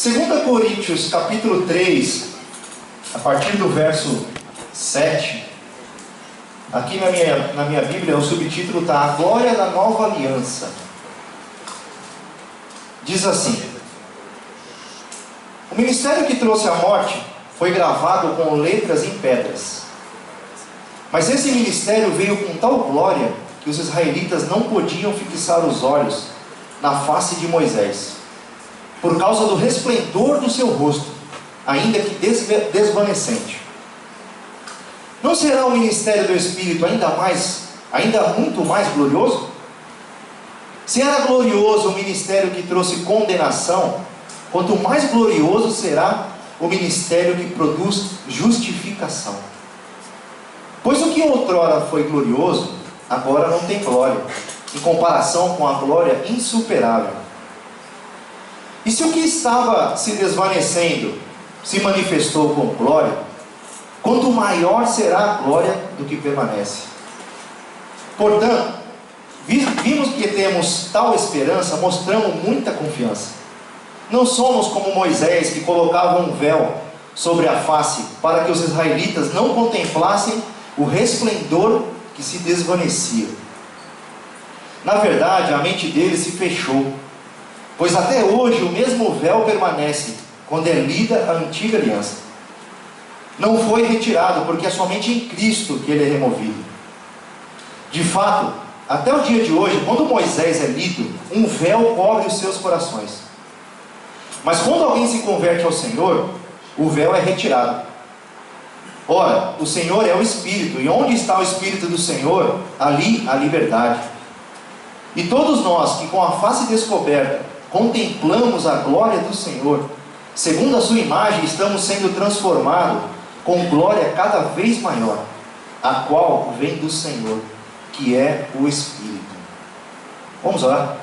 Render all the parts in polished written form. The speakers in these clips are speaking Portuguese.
2 Coríntios capítulo 3, a partir do verso 7, aqui na minha Bíblia o subtítulo está A Glória da Nova Aliança. Diz assim: o ministério que trouxe a morte foi gravado com letras em pedras. Mas esse ministério veio com tal glória que os israelitas não podiam fixar os olhos na face de Moisés, por causa do resplendor do seu rosto, ainda que desvanecente. Não será o ministério do Espírito ainda muito mais glorioso? Se era glorioso o ministério que trouxe condenação, quanto mais glorioso será o ministério que produz justificação. Pois o que outrora foi glorioso, agora não tem glória, em comparação com a glória insuperável. E se o que estava se desvanecendo se manifestou com glória, quanto maior será a glória do que permanece. Portanto, vimos que temos tal esperança, mostramos muita confiança. Não somos como Moisés, que colocava um véu sobre a face, para que os israelitas não contemplassem o resplendor que se desvanecia. Na verdade, a mente deles se fechou, pois até hoje o mesmo véu permanece, quando é lida a antiga aliança. Não foi retirado, porque é somente em Cristo que ele é removido. De fato, até o dia de hoje, quando Moisés é lido, um véu cobre os seus corações. Mas quando alguém se converte ao Senhor, o véu é retirado. Ora, o Senhor é o Espírito, e onde está o Espírito do Senhor, ali a liberdade. E todos nós que com a face descoberta contemplamos a glória do Senhor, segundo a sua imagem, estamos sendo transformados com glória cada vez maior, a qual vem do Senhor, que é o Espírito. Vamos orar?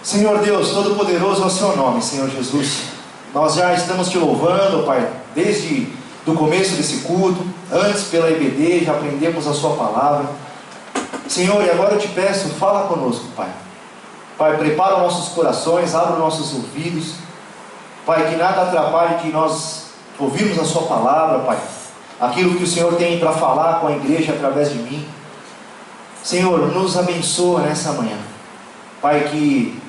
Senhor Deus, Todo-Poderoso é o seu nome, Senhor Jesus. Nós já estamos te louvando, Pai, desde o começo desse culto. Antes pela IBD já aprendemos a sua palavra, Senhor, e agora eu te peço, fala conosco, Pai. Pai, prepara os nossos corações, abre os nossos ouvidos, Pai, que nada atrapalhe que nós ouvirmos a sua palavra, Pai, aquilo que o Senhor tem para falar com a igreja através de mim. Senhor, nos abençoa nessa manhã, Pai, que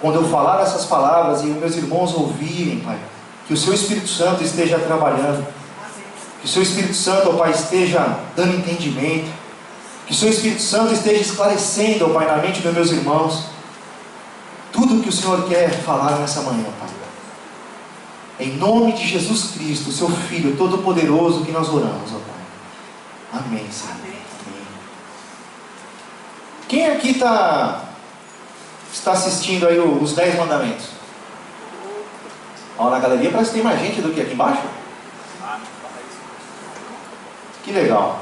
quando eu falar essas palavras e os meus irmãos ouvirem, Pai, que o seu Espírito Santo esteja trabalhando, que o seu Espírito Santo, ó Pai, esteja dando entendimento, que o seu Espírito Santo esteja esclarecendo, ó Pai, na mente dos meus irmãos, tudo o que o Senhor quer falar nessa manhã, Pai. Em nome de Jesus Cristo, seu Filho Todo-Poderoso, que nós oramos, ó Pai. Amém, Senhor. Amém. Quem aqui está assistindo aí os 10 mandamentos? Ó, na galeria parece que tem mais gente do que aqui embaixo. Que legal.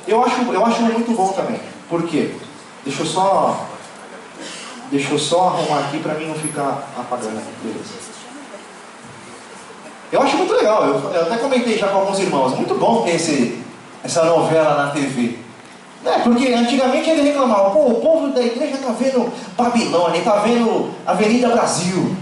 Eu acho muito bom também. Por quê? Deixa eu só arrumar aqui para mim não ficar apagando aqui. Beleza. Eu acho muito legal. Eu até comentei já com alguns irmãos. Muito bom ter essa novela na TV. Porque antigamente ele reclamava, pô, o povo da igreja está vendo Babilônia, está vendo Avenida Brasil.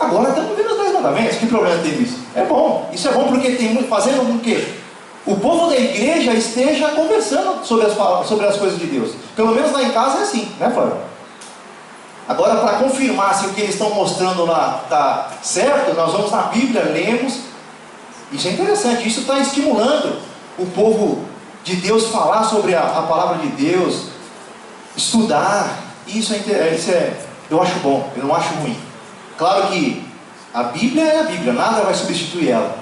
Agora estamos vendo os 10 mandamentos. Que problema tem isso? É bom. Isso é bom porque tem fazendo com que o povo da igreja esteja conversando sobre as coisas de Deus. Pelo menos lá em casa é assim, né, Flávio? Agora, para confirmar se o que eles estão mostrando lá está certo, nós vamos na Bíblia, lemos. Isso é interessante, isso está estimulando o povo de Deus falar sobre a palavra de Deus, estudar. Isso eu acho bom, eu não acho ruim. Claro que a Bíblia é a Bíblia, nada vai substituir ela.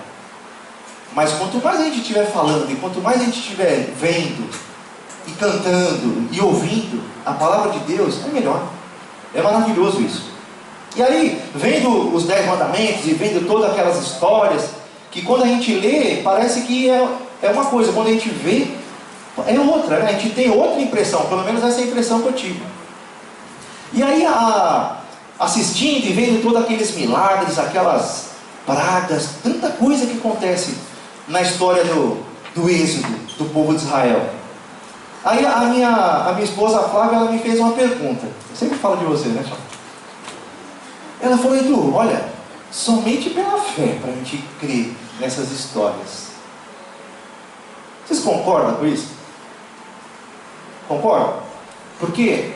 Mas quanto mais a gente estiver falando, e quanto mais a gente estiver vendo, e cantando, e ouvindo a palavra de Deus, é melhor. É maravilhoso isso. E aí, vendo os 10 mandamentos, e vendo todas aquelas histórias, que quando a gente lê, parece que é uma coisa, quando a gente vê, é outra, né? A gente tem outra impressão, pelo menos essa é a impressão que eu tive. E aí, assistindo e vendo todos aqueles milagres, aquelas pragas, tanta coisa que acontece na história do êxodo do povo de Israel. Aí a minha esposa Flávia, ela me fez uma pergunta. Eu sempre falo de você, né, Flávia? Ela falou: Edu, olha, somente pela fé para a gente crer nessas histórias. Vocês concordam com isso? Concordam? Porque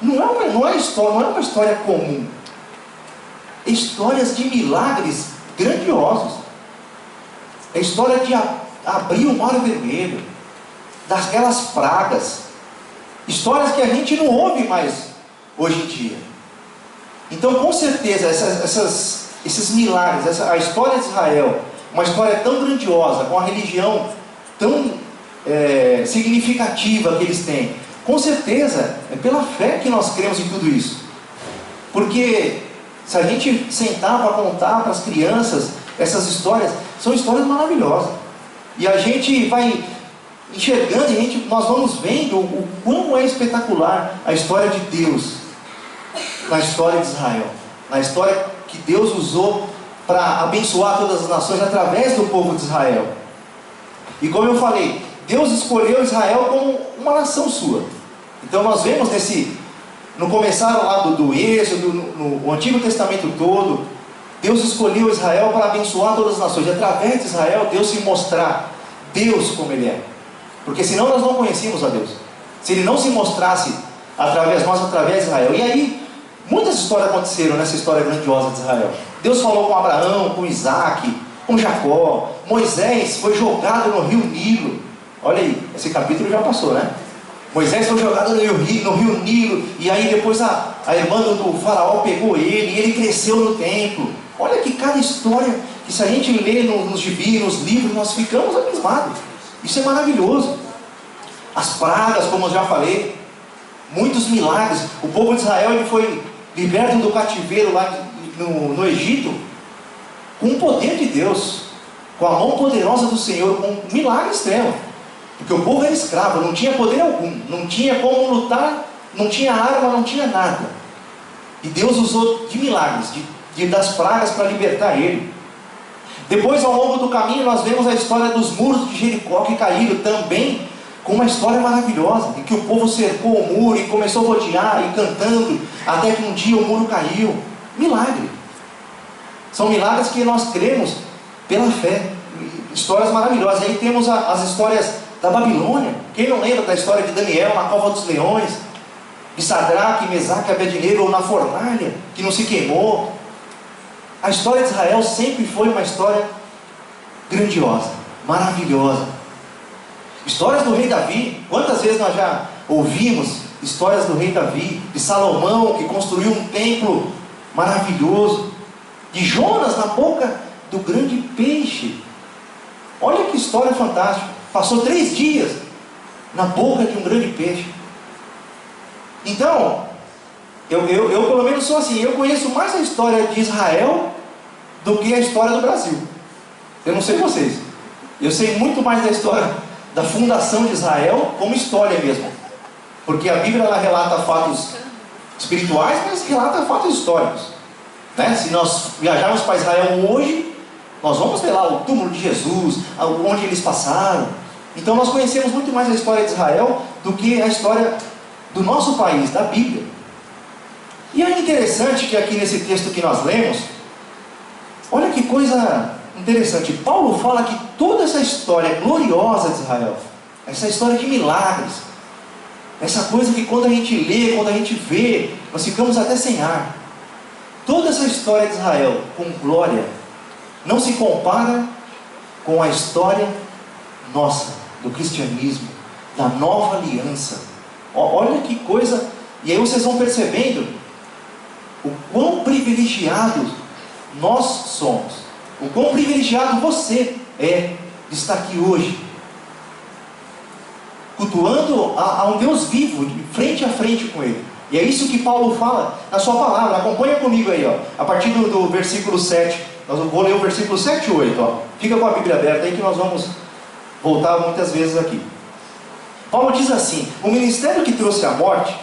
não é uma história comum. Histórias de milagres grandiosos. É história de abrir o mar vermelho, daquelas pragas. Histórias que a gente não ouve mais hoje em dia. Então, com certeza, esses milagres, a história de Israel, uma história tão grandiosa, com a religião tão significativa que eles têm, com certeza é pela fé que nós cremos em tudo isso. Porque se a gente sentar para contar para as crianças essas histórias, são histórias maravilhosas, e a gente vai enxergando, nós vamos vendo o quão é espetacular a história de Deus na história de Israel, na história que Deus usou para abençoar todas as nações através do povo de Israel. E como eu falei, Deus escolheu Israel como uma nação sua. Então nós vemos no começar lá do Êxodo, no Antigo Testamento todo, Deus escolheu Israel para abençoar todas as nações, e através de Israel Deus se mostrar Deus como Ele é. Porque senão nós não conhecíamos a Deus, se Ele não se mostrasse através de Israel. E aí muitas histórias aconteceram nessa história grandiosa de Israel. Deus falou com Abraão, com Isaac, com Jacó. Moisés foi jogado no rio Nilo. Olha aí, esse capítulo já passou, né? Moisés foi jogado no rio Nilo, e aí depois a irmã do faraó pegou ele, e ele cresceu no templo. Olha que cada história, que se a gente lê nos gibis, nos livros, nós ficamos abismados. Isso é maravilhoso. As pragas, como eu já falei, muitos milagres. O povo de Israel, ele foi liberto do cativeiro lá no Egito, com o poder de Deus, com a mão poderosa do Senhor, com um milagre extremo. Porque o povo era escravo, não tinha poder algum, não tinha como lutar, não tinha arma, não tinha nada. E Deus usou de milagres, das pragas, para libertar ele. Depois, ao longo do caminho, nós vemos a história dos muros de Jericó que caíram, também com uma história maravilhosa, em que o povo cercou o muro e começou a rodear e cantando, até que um dia o muro caiu. Milagre. São milagres que nós cremos pela fé. Histórias maravilhosas. Aí temos as histórias da Babilônia. Quem não lembra da história de Daniel na cova dos leões, de Sadraque, Mesaque e Abednego na fornalha, que não se queimou? A história de Israel sempre foi uma história grandiosa, maravilhosa. Histórias do rei Davi. Quantas vezes nós já ouvimos histórias do rei Davi, de Salomão, que construiu um templo maravilhoso, de Jonas na boca do grande peixe. Olha que história fantástica. Passou 3 dias na boca de um grande peixe. Então, eu pelo menos sou assim, eu conheço mais a história de Israel do que a história do Brasil. Eu não sei vocês. Eu sei muito mais da história da fundação de Israel como história mesmo. Porque a Bíblia, ela relata fatos espirituais, mas relata fatos históricos, né? Se nós viajarmos para Israel hoje, nós vamos ver lá o túmulo de Jesus, onde eles passaram. Então nós conhecemos muito mais a história de Israel do que a história do nosso país, da Bíblia. E é interessante que aqui nesse texto que nós lemos, olha que coisa interessante. Paulo fala que toda essa história gloriosa de Israel, essa história de milagres, essa coisa que quando a gente lê, quando a gente vê, nós ficamos até sem ar. Toda essa história de Israel com glória não se compara com a história nossa, do cristianismo, da nova aliança. Olha que coisa. E aí vocês vão percebendo o quão privilegiados nós somos, o quão privilegiado você é de estar aqui hoje, cultuando a um Deus vivo, de frente a frente com Ele. E é isso que Paulo fala na sua palavra. Acompanha comigo aí, ó, a partir do versículo 7. Nós vou ler o versículo 7 e 8. Ó. Fica com a Bíblia aberta aí que nós vamos voltar muitas vezes aqui. Paulo diz assim: o ministério que trouxe a morte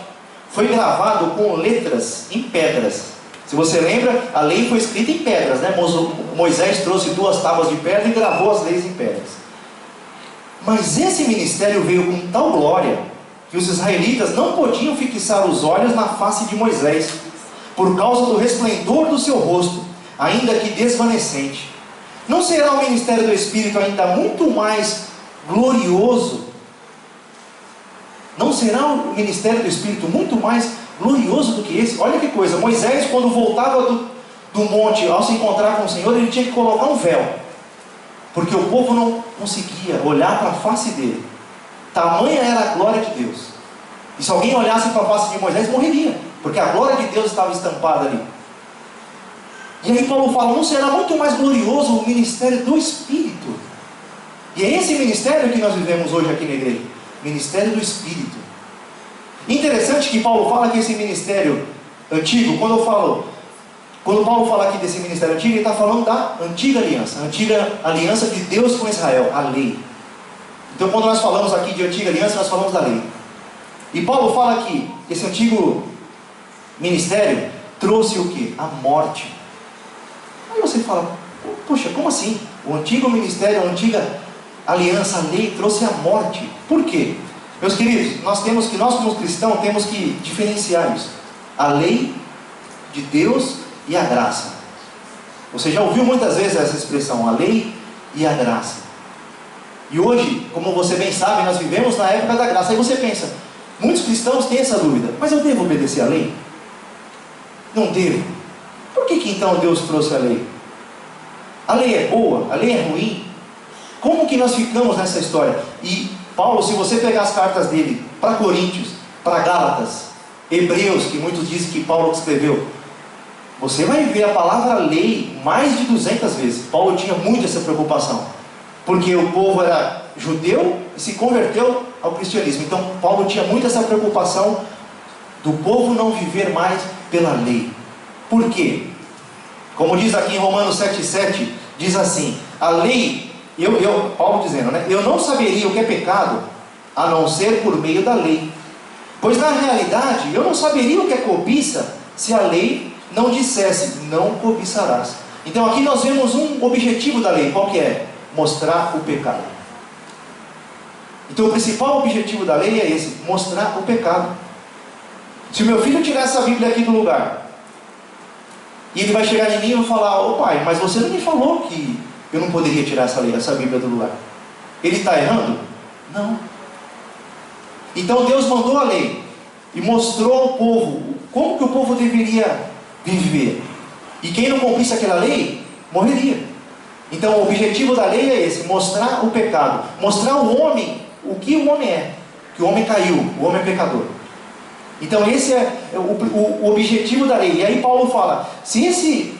foi gravado com letras em pedras. Se você lembra, a lei foi escrita em pedras, né? Moisés trouxe 2 tábuas de pedra e gravou as leis em pedras. Mas esse ministério veio com tal glória que os israelitas não podiam fixar os olhos na face de Moisés, por causa do resplendor do seu rosto, ainda que desvanecente. Não será o ministério do Espírito ainda muito mais glorioso? Não será o ministério do Espírito muito mais glorioso do que esse? Olha que coisa, Moisés, quando voltava do monte, ao se encontrar com o Senhor, ele tinha que colocar um véu, porque o povo não conseguia olhar para a face dele. Tamanha era a glória de Deus. E se alguém olhasse para a face de Moisés, morreria, porque a glória de Deus estava estampada ali. E aí Paulo fala, não será muito mais glorioso o ministério do Espírito? E é esse ministério que nós vivemos hoje aqui na igreja, ministério do Espírito. Interessante que Paulo fala que esse ministério antigo, quando Paulo fala aqui desse ministério antigo, ele está falando da antiga aliança de Deus com Israel, a lei. Então quando nós falamos aqui de antiga aliança, nós falamos da lei. E Paulo fala aqui que esse antigo ministério trouxe o que? A morte. Aí você fala, poxa, como assim? O antigo ministério, a antiga aliança, a lei, trouxe a morte. Por quê? Meus queridos, nós como cristãos, temos que diferenciar isso. A lei de Deus e a graça. Você já ouviu muitas vezes essa expressão, a lei e a graça. E hoje, como você bem sabe, nós vivemos na época da graça. Aí você pensa, muitos cristãos têm essa dúvida, mas eu devo obedecer a lei? Não devo. Por que então Deus trouxe a lei? A lei é boa? A lei é ruim? Como que nós ficamos nessa história? E Paulo, se você pegar as cartas dele para Coríntios, para Gálatas, Hebreus, que muitos dizem que Paulo escreveu, você vai ver a palavra lei mais de 200 vezes. Paulo tinha muito essa preocupação, porque o povo era judeu e se converteu ao cristianismo. Então Paulo tinha muito essa preocupação do povo não viver mais pela lei. Por quê? Como diz aqui em Romanos 7,7, diz assim, a lei, Paulo dizendo, né? Eu não saberia o que é pecado, a não ser por meio da lei. Pois na realidade, eu não saberia o que é cobiça, se a lei não dissesse, não cobiçarás. Então aqui nós vemos um objetivo da lei, qual que é? Mostrar o pecado. Então o principal objetivo da lei é esse, mostrar o pecado. Se o meu filho tirar essa Bíblia aqui do lugar, e ele vai chegar em mim e vai falar, ô pai, mas você não me falou que eu não poderia tirar essa Bíblia do lugar. Ele está errando? Não. Então Deus mandou a lei e mostrou ao povo como que o povo deveria viver. E quem não cumprisse aquela lei, morreria. Então o objetivo da lei é esse, mostrar o pecado, mostrar ao homem o que o homem é, que o homem caiu, o homem é pecador. Então esse é o objetivo da lei. E aí Paulo fala, se esse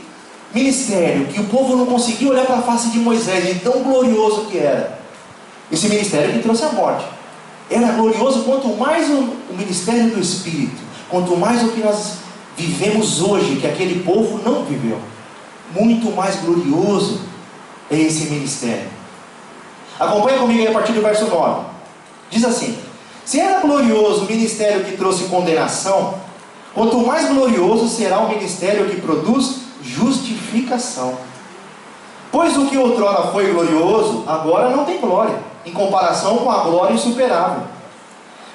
ministério, que o povo não conseguia olhar para a face de Moisés, de tão glorioso que era, esse ministério que trouxe a morte, era glorioso, quanto mais o ministério do Espírito, quanto mais o que nós vivemos hoje, que aquele povo não viveu, muito mais glorioso é esse ministério. Acompanha comigo aí a partir do verso 9. Diz assim, se era glorioso o ministério que trouxe condenação, quanto mais glorioso será o ministério que produz justificação. Pois o que outrora foi glorioso, agora não tem glória, em comparação com a glória insuperável.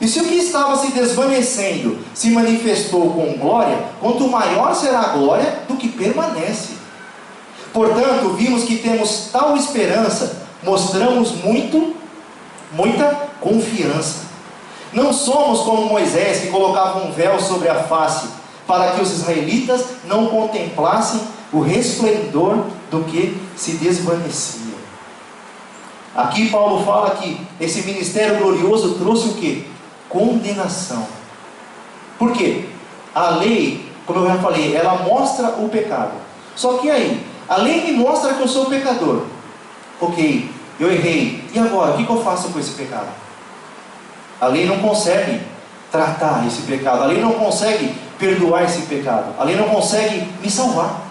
E se o que estava se desvanecendo se manifestou com glória, quanto maior será a glória do que permanece. Portanto, vimos que temos tal esperança, mostramos muita confiança. Não somos como Moisés, que colocava um véu sobre a face, para que os israelitas não contemplassem o resplendor do que se desvanecia. Aqui Paulo fala que esse ministério glorioso trouxe o que? Condenação. Por quê? A lei, como eu já falei, ela mostra o pecado. Só que aí, a lei me mostra que eu sou pecador. Ok, eu errei. E agora, o que eu faço com esse pecado? A lei não consegue tratar esse pecado. A lei não consegue perdoar esse pecado. A lei não consegue me salvar.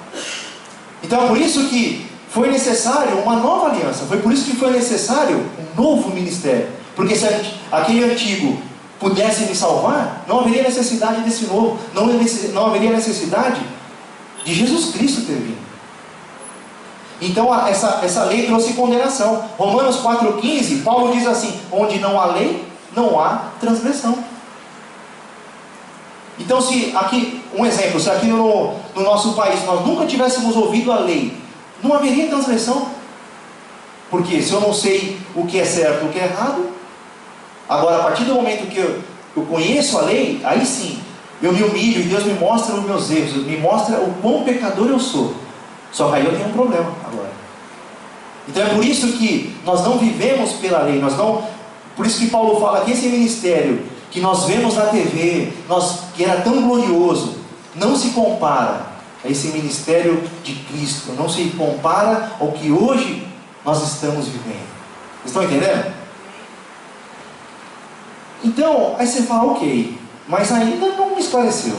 Então é por isso que foi necessário uma nova aliança. Foi por isso que foi necessário um novo ministério. Porque se aquele antigo pudesse me salvar, não haveria necessidade desse novo. Não haveria necessidade de Jesus Cristo ter vindo. Então essa lei trouxe condenação. Romanos 4,15, Paulo diz assim, onde não há lei, não há transgressão. Então, se aqui, um exemplo, se aqui no nosso país nós nunca tivéssemos ouvido a lei, não haveria transgressão. Porque se eu não sei o que é certo e o que é errado, agora a partir do momento que eu conheço a lei, aí sim, eu me humilho e Deus me mostra os meus erros, me mostra o quão pecador eu sou. Só que aí eu tenho um problema agora. Então é por isso que nós não vivemos pela lei, por isso que Paulo fala que esse ministério que nós vemos na TV, que era tão glorioso, não se compara a esse ministério de Cristo, não se compara ao que hoje nós estamos vivendo. Estão entendendo? Então, aí você fala, ok, mas ainda não me esclareceu.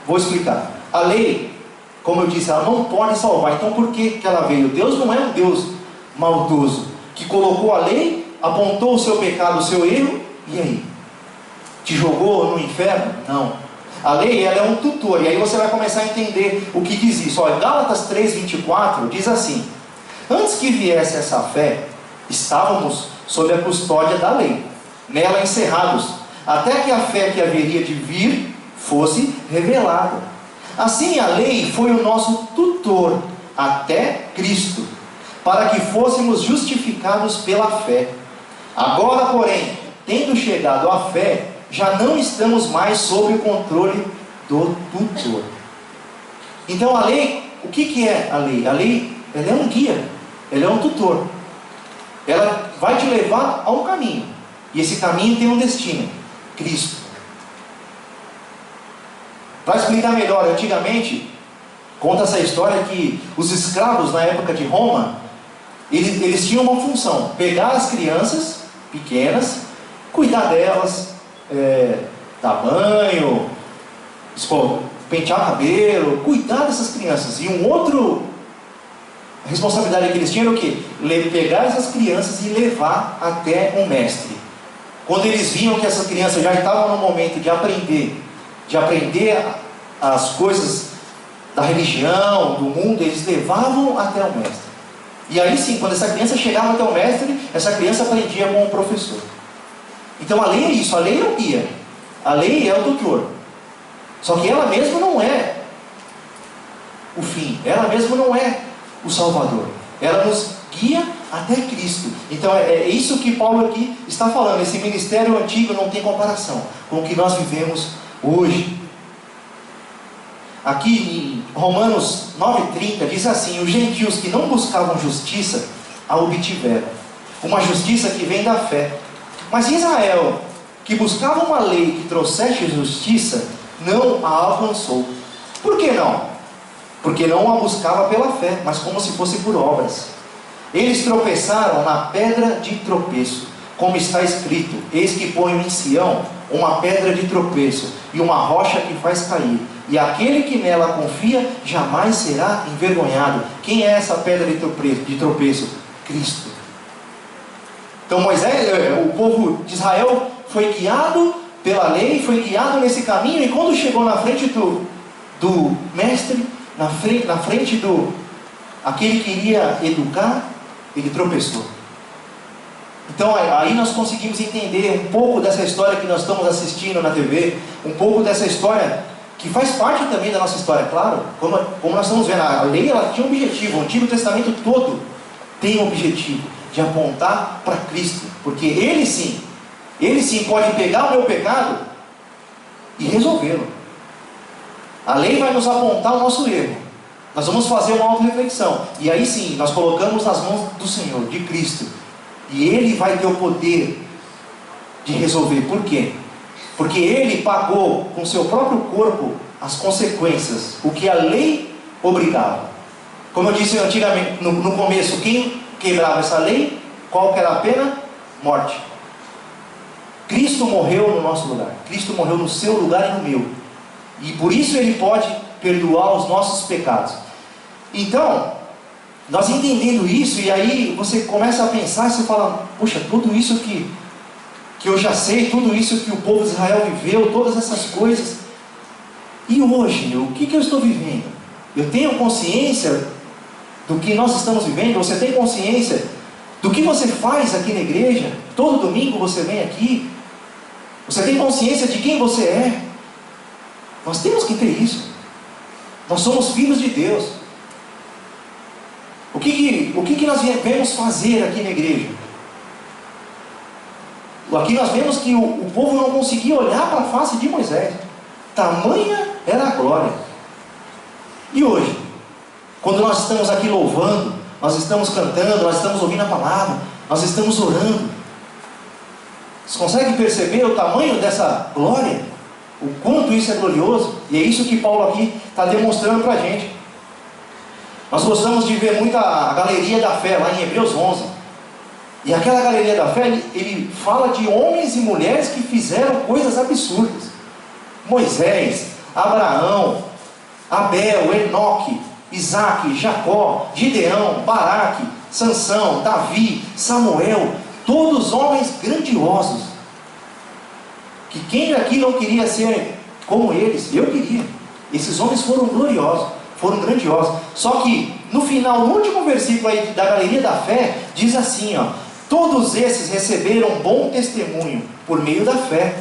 Vou explicar. A lei, como eu disse, ela não pode salvar. Então por que ela veio? Deus não é um Deus maldoso, que colocou a lei, apontou o seu pecado, o seu erro, e aí? Te jogou no inferno? Não. A lei, ela é um tutor, e aí você vai começar a entender o que diz isso. Olha, Gálatas 3:24 diz assim: antes que viesse essa fé, estávamos sob a custódia da lei, nela encerrados, até que a fé que haveria de vir fosse revelada. Assim a lei foi o nosso tutor até Cristo, para que fôssemos justificados pela fé. Agora, porém, tendo chegado à fé, já não estamos mais sob o controle do tutor. Então a lei, o que é a lei? A lei, ela é um guia, ela é um tutor. Ela vai te levar a um caminho, e esse caminho tem um destino: Cristo. Para explicar melhor, antigamente, conta essa história que os escravos na época de Roma, eles tinham uma função: pegar as crianças pequenas, cuidar delas, dar banho, pentear cabelo, cuidar dessas crianças. E a responsabilidade que eles tinham era o quê? Pegar essas crianças e levar até um mestre. Quando eles viam que essas crianças já estavam no momento de aprender as coisas da religião, do mundo, eles levavam até o mestre. E aí sim, quando essa criança chegava até o mestre, essa criança aprendia com o professor. Então a lei é isso, a lei é o guia, a lei é o tutor. Só que ela mesma não é o fim, ela mesma não é o Salvador. Ela nos guia até Cristo. Então é isso que Paulo aqui está falando. Esse ministério antigo não tem comparação com o que nós vivemos hoje. Aqui em Romanos 9:30 diz assim: os gentios que não buscavam justiça a obtiveram, uma justiça que vem da fé. Mas Israel, que buscava uma lei que trouxesse justiça, não a alcançou. Por que não? Porque não a buscava pela fé, mas como se fosse por obras. Eles tropeçaram na pedra de tropeço, como está escrito: eis que ponho em Sião uma pedra de tropeço e uma rocha que faz cair, e aquele que nela confia jamais será envergonhado. Quem é essa pedra de tropeço? Cristo. Então o povo de Israel foi guiado pela lei, foi guiado nesse caminho, e quando chegou na frente do mestre, na frente aquele que iria educar, ele tropeçou. Então aí nós conseguimos entender um pouco dessa história que nós estamos assistindo na TV, um pouco dessa história que faz parte também da nossa história, claro. Como nós estamos vendo, a lei ela tinha um objetivo, o Antigo Testamento todo tem um objetivo de apontar para Cristo, porque Ele sim pode pegar o meu pecado e resolvê-lo. A lei vai nos apontar o nosso erro, nós vamos fazer uma auto-reflexão, e aí sim, nós colocamos nas mãos do Senhor, de Cristo, e Ele vai ter o poder de resolver. Por quê? Porque Ele pagou com seu próprio corpo as consequências, o que a lei obrigava. Como eu disse antigamente, no começo, quem quebrava essa lei, qual que era a pena? Morte. Cristo morreu no nosso lugar, Cristo morreu no seu lugar e no meu, e por isso Ele pode perdoar os nossos pecados. Então, nós entendendo isso, e aí você começa a pensar, você fala: puxa, tudo isso que eu já sei, tudo isso que o povo de Israel viveu, todas essas coisas, e hoje, o que eu estou vivendo? Eu tenho consciência do que nós estamos vivendo? Você tem consciência do que você faz aqui na igreja? Todo domingo você vem aqui, você tem consciência de quem você é? Nós temos que ter isso. Nós somos filhos de Deus. O que nós viemos fazer aqui na igreja? Aqui nós vemos que o povo não conseguia olhar para a face de Moisés. Tamanha era a glória. E hoje, quando nós estamos aqui louvando, nós estamos cantando, nós estamos ouvindo a palavra, nós estamos orando, vocês conseguem perceber o tamanho dessa glória? O quanto isso é glorioso? E é isso que Paulo aqui está demonstrando para a gente. Nós gostamos de ver muito a galeria da fé, lá em Hebreus 11. E aquela galeria da fé, ele fala de homens e mulheres que fizeram coisas absurdas. Moisés, Abraão, Abel, Enoque, Isaac, Jacó, Gideão, Baraque, Sansão, Davi, Samuel, todos homens grandiosos. Que quem aqui não queria ser como eles? Eu queria. Esses homens foram gloriosos, foram grandiosos. Só que no final, no último versículo aí da galeria da fé, diz assim, ó: todos esses receberam bom testemunho por meio da fé.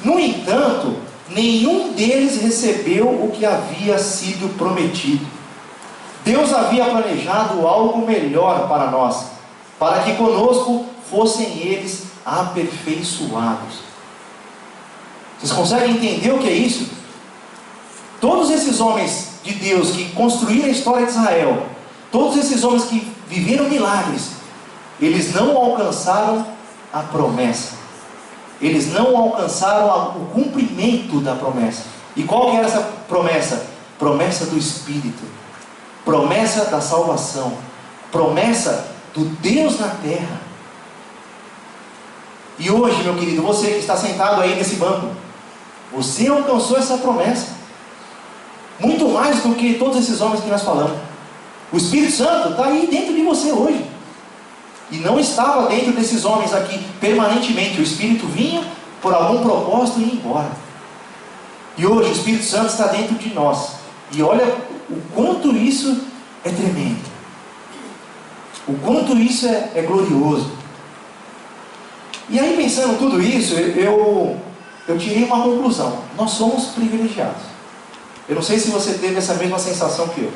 No entanto, nenhum deles recebeu o que havia sido prometido. Deus havia planejado algo melhor para nós, para que conosco fossem eles aperfeiçoados. Vocês conseguem entender o que é isso? Todos esses homens de Deus que construíram a história de Israel, todos esses homens que viveram milagres, eles não alcançaram a promessa. Eles não alcançaram o cumprimento da promessa. E qual que era essa promessa? Promessa do Espírito, promessa da salvação, promessa do Deus na terra. E hoje, meu querido, você que está sentado aí nesse banco, você alcançou essa promessa, muito mais do que todos esses homens que nós falamos. O Espírito Santo está aí dentro de você hoje, e não estava dentro desses homens aqui permanentemente. O Espírito vinha por algum propósito e ia embora. E hoje o Espírito Santo está dentro de nós, e olha o quanto isso é tremendo, o quanto isso é glorioso. E aí, pensando tudo isso, eu tirei uma conclusão: nós somos privilegiados. Eu não sei se você teve essa mesma sensação que eu.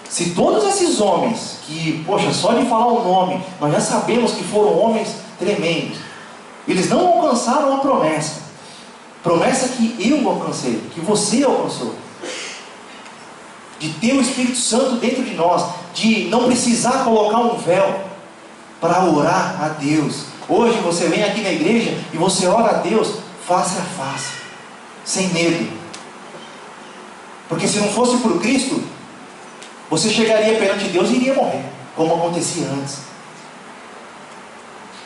Se todos esses homens, que, poxa, só de falar o nome, nós já sabemos que foram homens tremendos, eles não alcançaram a promessa. Promessa que eu alcancei, que você alcançou. De ter o Espírito Santo dentro de nós, de não precisar colocar um véu para orar a Deus. Hoje você vem aqui na igreja e você ora a Deus face a face, sem medo. Porque se não fosse por Cristo, você chegaria perante Deus e iria morrer, como acontecia antes.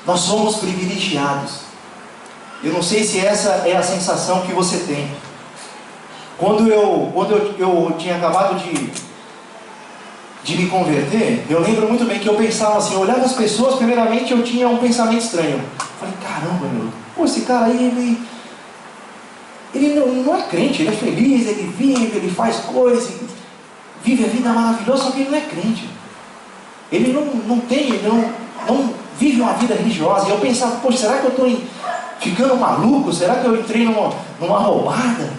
Nós somos privilegiados. Eu não sei se essa é a sensação que você tem. Quando eu tinha acabado de me converter, eu lembro muito bem que eu pensava assim, eu olhava as pessoas, primeiramente eu tinha um pensamento estranho. Eu falei, caramba, meu, pô, esse cara aí, ele não é crente, ele é feliz, ele vive, ele faz coisas, vive a vida maravilhosa, só que ele não é crente. Ele não vive uma vida religiosa. E eu pensava, poxa, será que eu estou ficando maluco? Será que eu entrei numa roubada?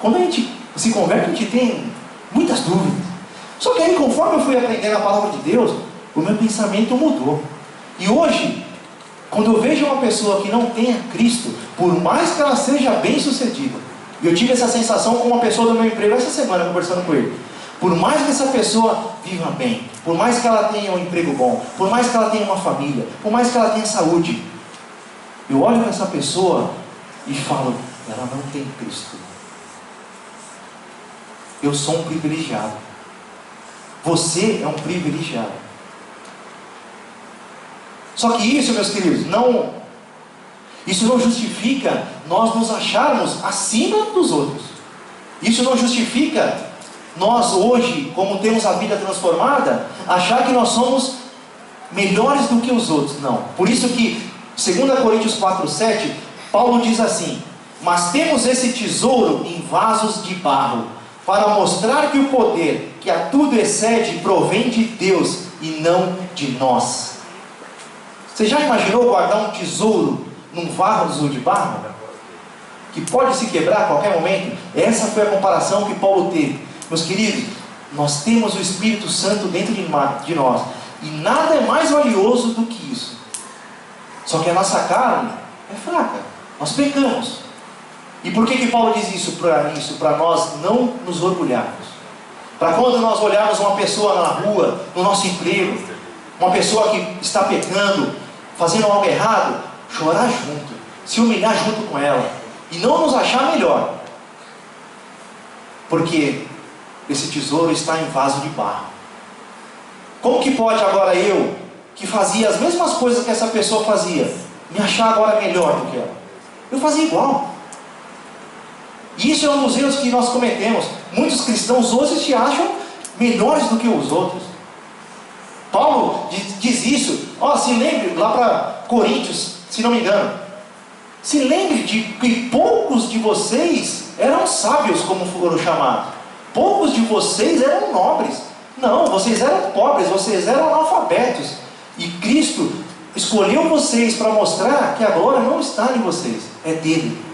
Quando a gente se converte, a gente tem muitas dúvidas. Só que aí, conforme eu fui aprendendo a palavra de Deus, o meu pensamento mudou. E hoje, quando eu vejo uma pessoa que não tem a Cristo, por mais que ela seja bem sucedida, e eu tive essa sensação com uma pessoa do meu emprego essa semana, conversando com ele, por mais que essa pessoa viva bem, por mais que ela tenha um emprego bom, por mais que ela tenha uma família, por mais que ela tenha saúde, eu olho para essa pessoa e falo, ela não tem Cristo. Eu sou um privilegiado. Você é um privilegiado. Só que isso, meus queridos, isso não justifica nós nos acharmos acima dos outros. Isso não justifica nós hoje, como temos a vida transformada, achar que nós somos melhores do que os outros. Não. Por isso que 2 Coríntios 4:7, Paulo diz assim: mas temos esse tesouro em vasos de barro, para mostrar que o poder que a tudo excede provém de Deus e não de nós. Você já imaginou guardar um tesouro num vaso de barro? que pode se quebrar a qualquer momento. Essa foi a comparação que Paulo teve. Meus queridos, nós temos o Espírito Santo dentro de nós, e nada é mais valioso do que isso. Só que a nossa carne é fraca, nós pecamos. E por que Paulo diz isso? Para nós não nos orgulharmos. Para quando nós olharmos uma pessoa na rua, no nosso emprego, uma pessoa que está pecando, fazendo algo errado, chorar junto, se humilhar junto com ela, e não nos achar melhor, porque esse tesouro está em vaso de barro. Como que pode agora eu, que fazia as mesmas coisas que essa pessoa fazia, me achar agora melhor do que ela? Eu fazia igual. E isso é um dos erros que nós cometemos. Muitos cristãos hoje se acham melhores do que os outros. Paulo diz isso. Se lembre lá para Coríntios, se não me engano. Se lembre de que poucos de vocês eram sábios, como foram chamados. Poucos de vocês eram nobres. Não, vocês eram pobres, vocês eram analfabetos. E Cristo escolheu vocês para mostrar que a glória não está em vocês, é dele.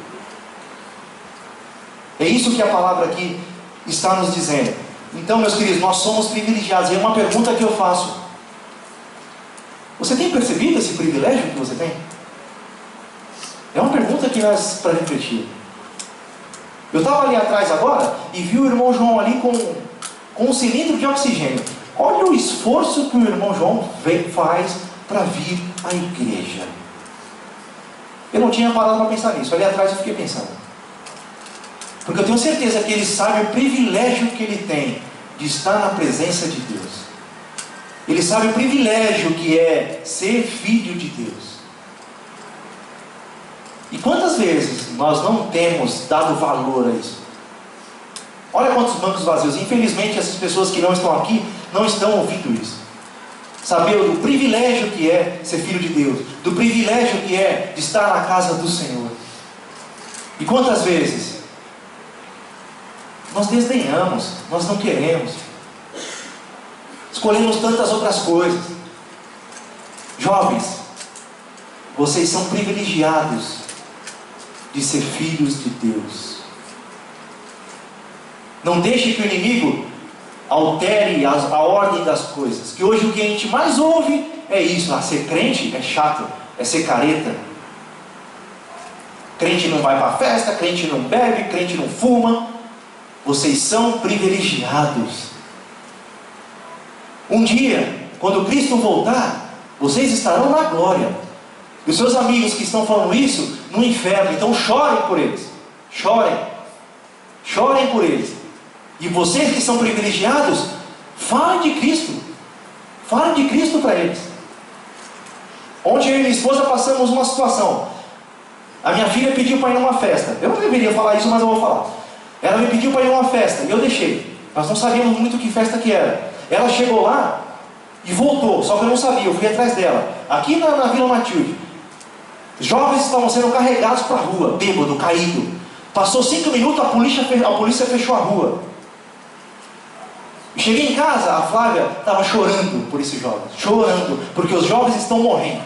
É isso que a palavra aqui está nos dizendo. Então, meus queridos, nós somos privilegiados. E é uma pergunta que eu faço: você tem percebido esse privilégio que você tem? É uma pergunta que nós para refletir. Eu estava ali atrás agora e vi o irmão João ali com um cilindro de oxigênio. Olha o esforço que o irmão João faz para vir à igreja. Eu não tinha parado para pensar nisso. Ali atrás eu fiquei pensando. Porque eu tenho certeza que ele sabe o privilégio que ele tem de estar na presença de Deus. Ele sabe o privilégio que é ser filho de Deus. E quantas vezes nós não temos dado valor a isso? Olha quantos bancos vazios. Infelizmente essas pessoas que não estão aqui não estão ouvindo isso. Saber do privilégio que é ser filho de Deus, do privilégio que é de estar na casa do Senhor. E quantas vezes nós desdenhamos, nós não queremos, escolhemos tantas outras coisas. Jovens, vocês são privilegiados de ser filhos de Deus. Não deixe que o inimigo altere a ordem das coisas. Que hoje o que a gente mais ouve é isso: ser crente é chato, é ser careta. Crente não vai para a festa, crente não bebe, crente não fuma. Vocês são privilegiados. Um dia, quando Cristo voltar, vocês estarão na glória. E os seus amigos que estão falando isso, no inferno. Então chorem por eles. Chorem. Chorem por eles. E vocês que são privilegiados, falem de Cristo. Falem de Cristo para eles. Ontem eu e minha esposa passamos uma situação. A minha filha pediu para ir numa festa. Eu não deveria falar isso, mas eu vou falar. Ela me pediu para ir numa festa, e eu deixei. Nós não sabíamos muito que festa que era. Ela chegou lá e voltou, só que eu não sabia, eu fui atrás dela. Aqui na Vila Matilde, jovens estavam sendo carregados para a rua, bêbado, caído. Passou 5 minutos, a polícia fechou a rua. Cheguei em casa, a Flávia estava chorando por esses jovens. Chorando, porque os jovens estão morrendo.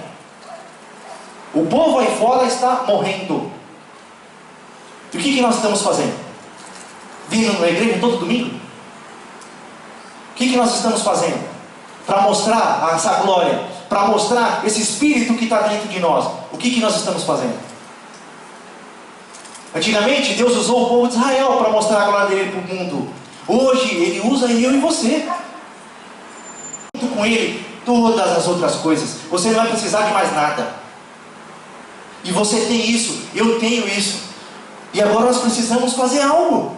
O povo aí fora está morrendo. E o que nós estamos fazendo? Vindo na igreja todo domingo? O que nós estamos fazendo? Para mostrar essa glória, para mostrar esse Espírito que está dentro de nós. O que nós estamos fazendo? Antigamente Deus usou o povo de Israel para mostrar a glória dele para o mundo. Hoje Ele usa eu e você. Junto com Ele todas as outras coisas. Você não vai precisar de mais nada. E você tem isso, eu tenho isso. E agora nós precisamos fazer algo.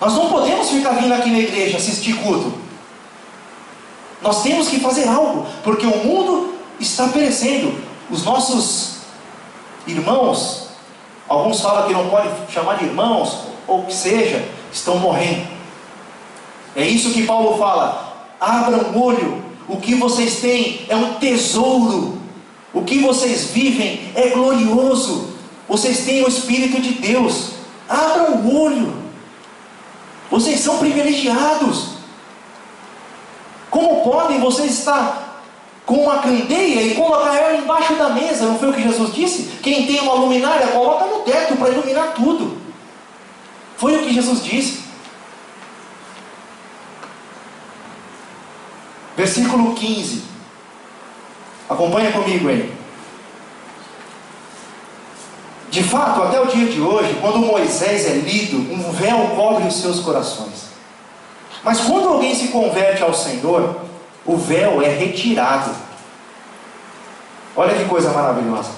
Nós não podemos ficar vindo aqui na igreja assistir culto. Nós temos que fazer algo, porque o mundo está perecendo. Os nossos irmãos, alguns falam que não pode chamar de irmãos, ou o que seja, estão morrendo. É isso que Paulo fala: abram o olho, o que vocês têm é um tesouro, o que vocês vivem é glorioso, vocês têm o Espírito de Deus. Abram o olho. Vocês são privilegiados. Como podem vocês estar com uma candeia e colocar ela embaixo da mesa. Não foi o que Jesus disse? Quem tem uma luminária, coloca no teto para iluminar tudo. Foi o que Jesus disse. Versículo 15. Acompanha comigo aí. De fato, até o dia de hoje, quando Moisés é lido, um véu cobre os seus corações. Mas quando alguém se converte ao Senhor, o véu é retirado. Olha que coisa maravilhosa.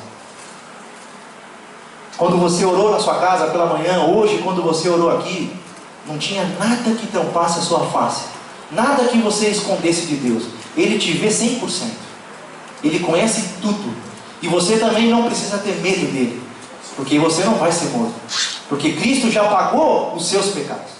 Quando você orou na sua casa pela manhã, hoje quando você orou aqui, não tinha nada que tampasse a sua face, nada que você escondesse de Deus. Ele te vê 100%. Ele conhece tudo. E você também não precisa ter medo dele, porque você não vai ser morto, porque Cristo já pagou os seus pecados.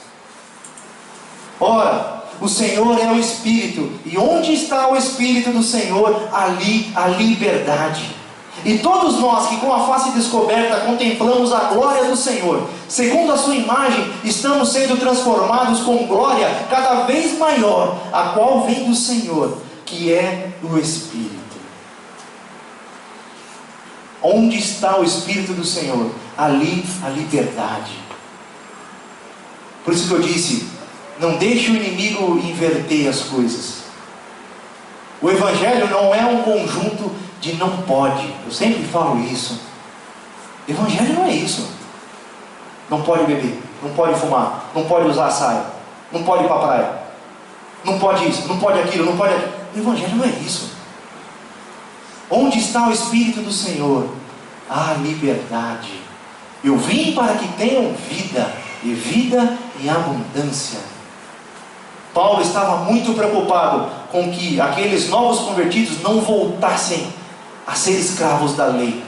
Ora, o Senhor é o Espírito, e onde está o Espírito do Senhor, ali a liberdade. E todos nós que com a face descoberta contemplamos a glória do Senhor, segundo a sua imagem, estamos sendo transformados com glória cada vez maior, a qual vem do Senhor, que é o Espírito. Onde está o Espírito do Senhor? Ali a liberdade. Por isso que eu disse, não deixe o inimigo inverter as coisas. O Evangelho não é um conjunto de não pode. Eu sempre falo isso. Evangelho não é isso. Não pode beber, não pode fumar, não pode usar saia, não pode ir para a praia, não pode isso, não pode aquilo, não pode aquilo. O Evangelho não é isso. Onde está o Espírito do Senhor? A liberdade. Eu vim para que tenham vida, e vida em abundância. Paulo estava muito preocupado com que aqueles novos convertidos não voltassem a ser escravos da lei,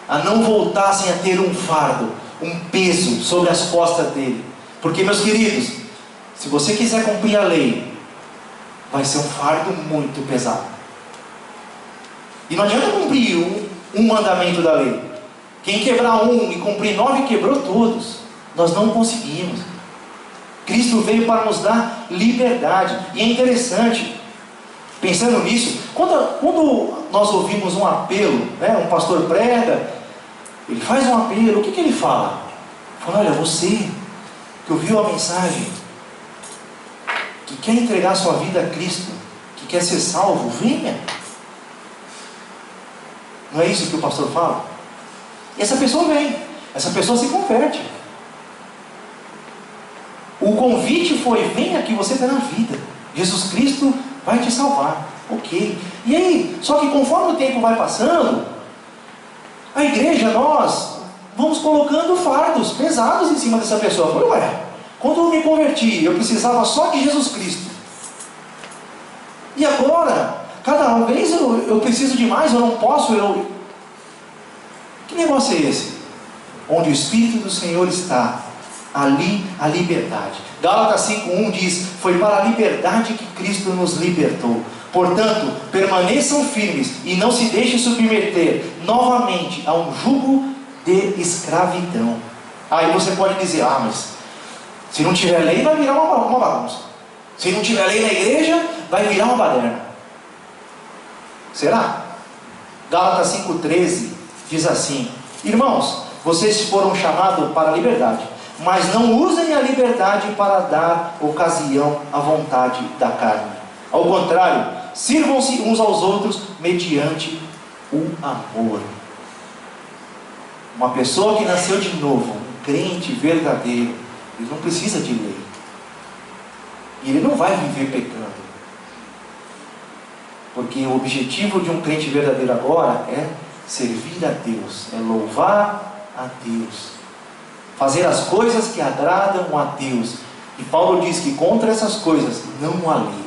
a não voltassem a ter um fardo, um peso sobre as costas dele. Porque, meus queridos, se você quiser cumprir a lei, vai ser um fardo muito pesado. E não adianta cumprir um mandamento da lei. Quem quebrar um e cumprir 9, quebrou todos. Nós não conseguimos. Cristo veio para nos dar liberdade. E é interessante, pensando nisso, quando nós ouvimos um apelo, né, um pastor prega, ele faz um apelo, o que ele fala? Fala, olha, você que ouviu a mensagem, que quer entregar sua vida a Cristo, que quer ser salvo, venha. Não é isso que o pastor fala? E essa pessoa vem, essa pessoa se converte. O convite foi, venha que você terá vida. Jesus Cristo vai te salvar. Ok. E aí, só que conforme o tempo vai passando, a igreja, nós vamos colocando fardos pesados em cima dessa pessoa. Falei, ué, quando eu me converti, eu precisava só de Jesus Cristo. E agora, cada vez eu preciso de mais, eu não posso, Que negócio é esse? Onde o Espírito do Senhor está, ali a liberdade. Gálatas 5:1 diz, foi para a liberdade que Cristo nos libertou. Portanto, permaneçam firmes e não se deixem submeter novamente a um jugo de escravidão. Aí você pode dizer, mas se não tiver lei vai virar uma bagunça. Se não tiver lei na igreja, vai virar uma baderna. Será? Gálatas 5:13 diz assim, irmãos, vocês foram chamados para a liberdade, mas não usem a liberdade para dar ocasião à vontade da carne. Ao contrário, sirvam-se uns aos outros mediante o amor. Uma pessoa que nasceu de novo, um crente verdadeiro, ele não precisa de lei. E ele não vai viver pecando. Porque o objetivo de um crente verdadeiro agora é servir a Deus, é louvar a Deus, fazer as coisas que agradam a Deus. E Paulo diz que contra essas coisas não há lei.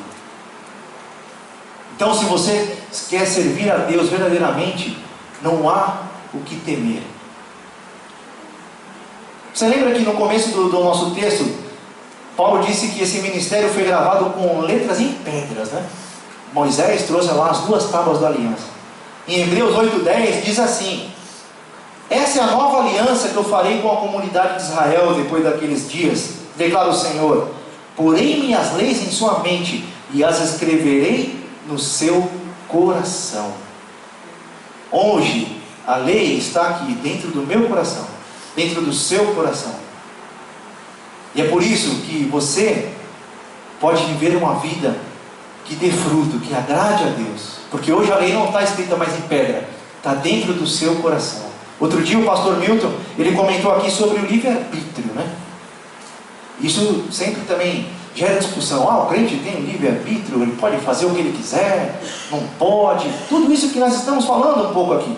Então, se você quer servir a Deus verdadeiramente, não há o que temer. Você lembra que no começo do nosso texto, Paulo disse que esse ministério foi gravado com letras em pedras, né? Moisés trouxe lá as 2 tábuas da aliança. Em Hebreus 8:10 diz assim, essa é a nova aliança que eu farei com a comunidade de Israel depois daqueles dias, declara o Senhor, porei minhas leis em sua mente e as escreverei no seu coração. Hoje, a lei está aqui dentro do meu coração, dentro do seu coração. E é por isso que você pode viver uma vida que dê fruto, que agrade a Deus. Porque hoje a lei não está escrita mais em pedra, está dentro do seu coração. Outro dia o pastor Milton, ele comentou aqui sobre o livre-arbítrio, né? Isso sempre também gera discussão. O crente tem um livre-arbítrio, ele pode fazer o que ele quiser, não pode. Tudo isso que nós estamos falando um pouco aqui.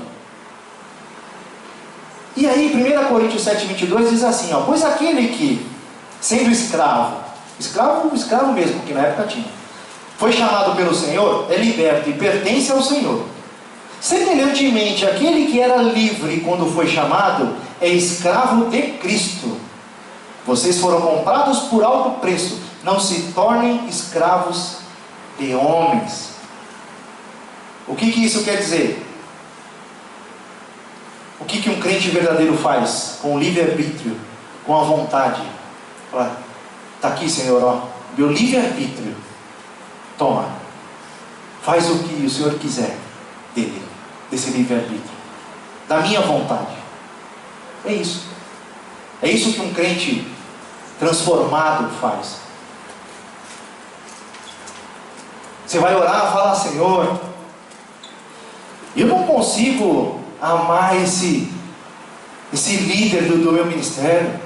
E aí 1 Coríntios 7,22 diz assim, pois aquele que, sendo escravo mesmo, que na época tinha, foi chamado pelo Senhor, é liberto e pertence ao Senhor. Semelhantemente, aquele que era livre quando foi chamado, é escravo de Cristo. Vocês foram comprados por alto preço, não se tornem escravos de homens. O que isso quer dizer? O que um crente verdadeiro faz com o livre-arbítrio, com a vontade? Fala, está aqui, Senhor, meu livre-arbítrio, toma, faz o que o Senhor quiser dele, desse livre-arbítrio, da minha vontade. É isso que um crente transformado faz. Você vai orar e falar, Senhor, eu não consigo amar esse líder do meu ministério.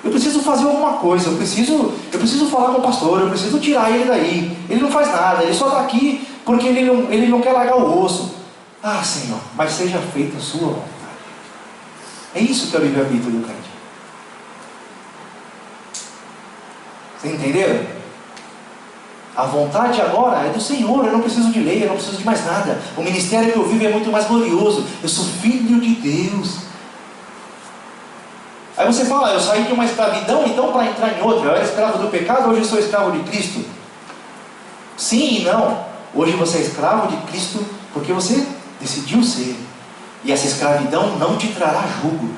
Eu preciso fazer alguma coisa, eu preciso falar com o pastor, eu preciso tirar ele daí. Ele não faz nada, ele só está aqui porque ele não quer largar o osso. Senhor, mas seja feita a sua vontade. É isso que é o livre-arbítrio do crente. Vocês entenderam? A vontade agora é do Senhor, eu não preciso de lei, eu não preciso de mais nada. O ministério que eu vivo é muito mais glorioso. Eu sou filho de Deus. Aí você fala, eu saí de uma escravidão, então para entrar em outra. Eu era escravo do pecado, hoje eu sou escravo de Cristo. Sim e não. Hoje você é escravo de Cristo porque você decidiu ser. E essa escravidão não te trará jugo.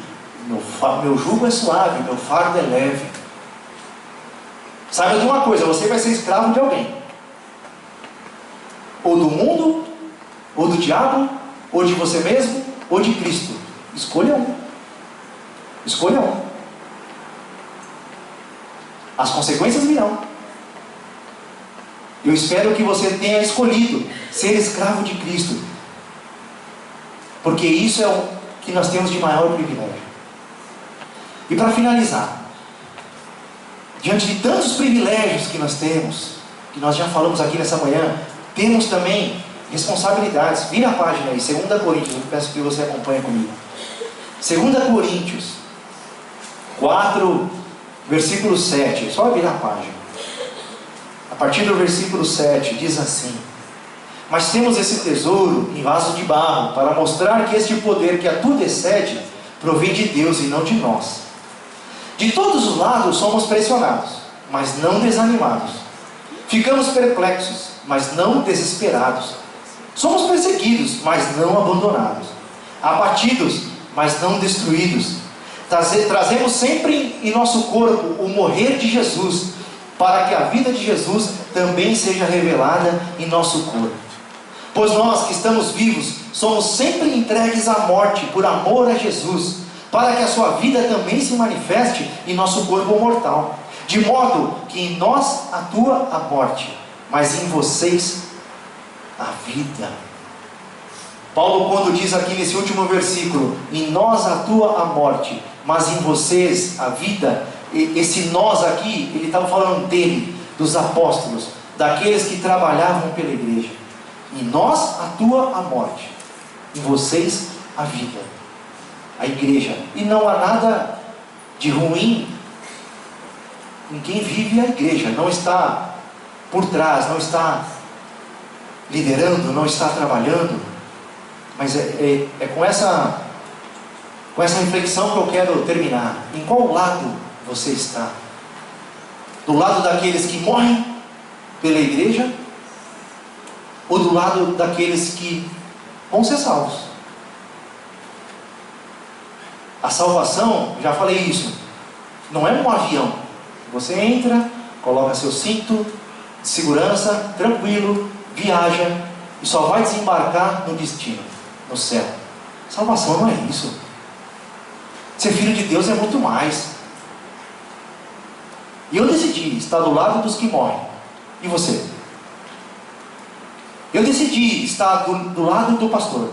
Meu jugo é suave, meu fardo é leve. Saiba de uma coisa, você vai ser escravo de alguém. Ou do mundo, ou do diabo, ou de você mesmo, ou de Cristo. Escolha um. Escolha um. As consequências virão. Eu espero que você tenha escolhido ser escravo de Cristo. Porque isso é o que nós temos de maior privilégio. E para finalizar, diante de tantos privilégios que nós temos, que nós já falamos aqui nessa manhã, temos também responsabilidades. Vira a página aí, 2 Coríntios, eu peço que você acompanhe comigo. 2 Coríntios 4, versículo 7, só virar a página. A partir do versículo 7, diz assim: mas temos esse tesouro em vaso de barro, para mostrar que este poder que a tudo excede, provém de Deus e não de nós. De todos os lados somos pressionados, mas não desanimados. Ficamos perplexos, mas não desesperados. Somos perseguidos, mas não abandonados. Abatidos, mas não destruídos. Trazemos sempre em nosso corpo o morrer de Jesus, para que a vida de Jesus também seja revelada em nosso corpo. Pois nós que estamos vivos, somos sempre entregues à morte por amor a Jesus, para que a sua vida também se manifeste em nosso corpo mortal. De modo que em nós atua a morte, mas em vocês a vida. Paulo, quando diz aqui nesse último versículo, em nós atua a morte, mas em vocês a vida, esse nós aqui, ele estava falando dele, dos apóstolos, daqueles que trabalhavam pela igreja. Em nós atua a morte, em vocês a vida, a igreja. E não há nada de ruim em quem vive a igreja, não está por trás, não está liderando, não está trabalhando. Mas é com essa reflexão que eu quero terminar. Em qual lado você está? Do lado daqueles que morrem pela igreja, ou do lado daqueles que vão ser salvos? A salvação, já falei isso, não é um avião. Você entra, coloca seu cinto de segurança, tranquilo, viaja, e só vai desembarcar no destino, no céu. Salvação não é isso. Ser filho de Deus é muito mais. E eu decidi estar do lado dos que morrem. E você? Eu decidi estar do lado do pastor.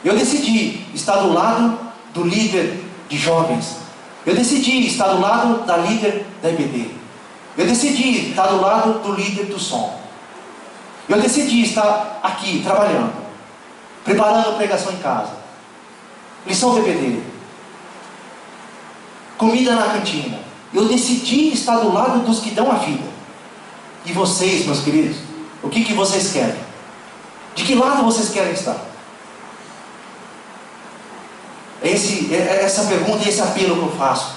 Eu decidi estar do lado do líder de jovens. Eu decidi estar do lado da líder da IBD. Eu decidi estar do lado do líder do som. Eu decidi estar aqui trabalhando, preparando pregação em casa, lição do IBD, comida na cantina. Eu decidi estar do lado dos que dão a vida. E vocês, meus queridos, o que vocês querem? De que lado vocês querem estar? Essa pergunta e esse apelo que eu faço.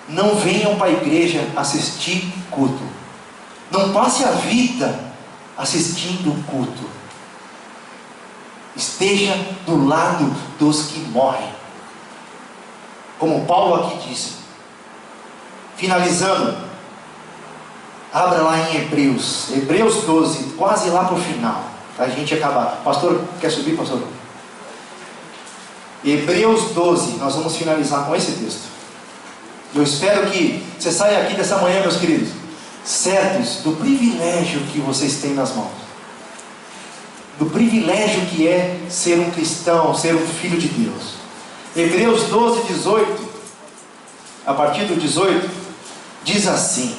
Não venham para a igreja assistir culto. Não passe a vida assistindo o culto. Esteja do lado dos que morrem. Como Paulo aqui disse. Finalizando, abra lá em Hebreus 12, quase lá para o final, para a gente acabar. Pastor, quer subir, pastor? Hebreus 12, nós vamos finalizar com esse texto. Eu espero que você saia aqui dessa manhã, meus queridos, certos do privilégio que vocês têm nas mãos, do privilégio que é ser um cristão, ser um filho de Deus. Hebreus 12, 18, a partir do 18, diz assim,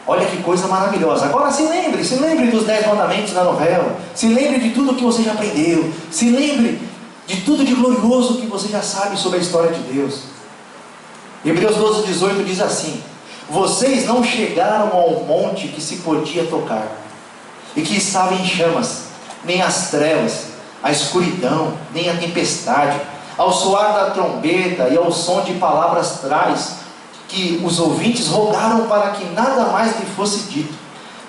olha que coisa maravilhosa. Agora se lembre dos 10 mandamentos da novela, se lembre de tudo que você já aprendeu, se lembre de tudo de glorioso que você já sabe sobre a história de Deus. Hebreus 12, 18 diz assim: vocês não chegaram ao monte que se podia tocar, e que estava em chamas, nem as trevas, a escuridão, nem a tempestade, ao soar da trombeta e ao som de palavras traz, que os ouvintes rogaram para que nada mais lhe fosse dito,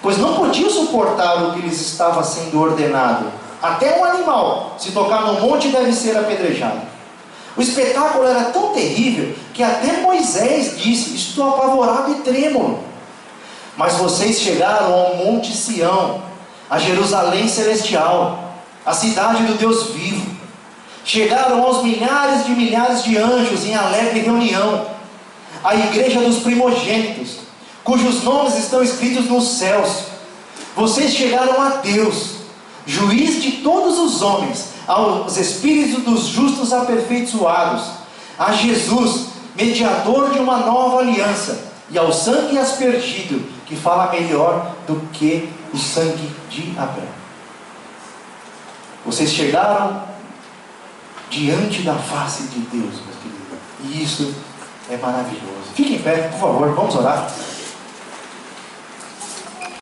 pois não podiam suportar o que lhes estava sendo ordenado. Até um animal, se tocar no monte, deve ser apedrejado. O espetáculo era tão terrível que até Moisés disse: estou apavorado e trêmulo. Mas vocês chegaram ao monte Sião, a Jerusalém celestial, a cidade do Deus vivo. Chegaram aos milhares de anjos em alegre reunião, a igreja dos primogênitos, cujos nomes estão escritos nos céus. Vocês chegaram a Deus, juiz de todos os homens, aos espíritos dos justos aperfeiçoados, a Jesus, mediador de uma nova aliança, e ao sangue aspergido, que fala melhor do que o sangue de Abel. Vocês chegaram diante da face de Deus, meus queridos, e isso é maravilhoso. Fiquem em pé, por favor, vamos orar.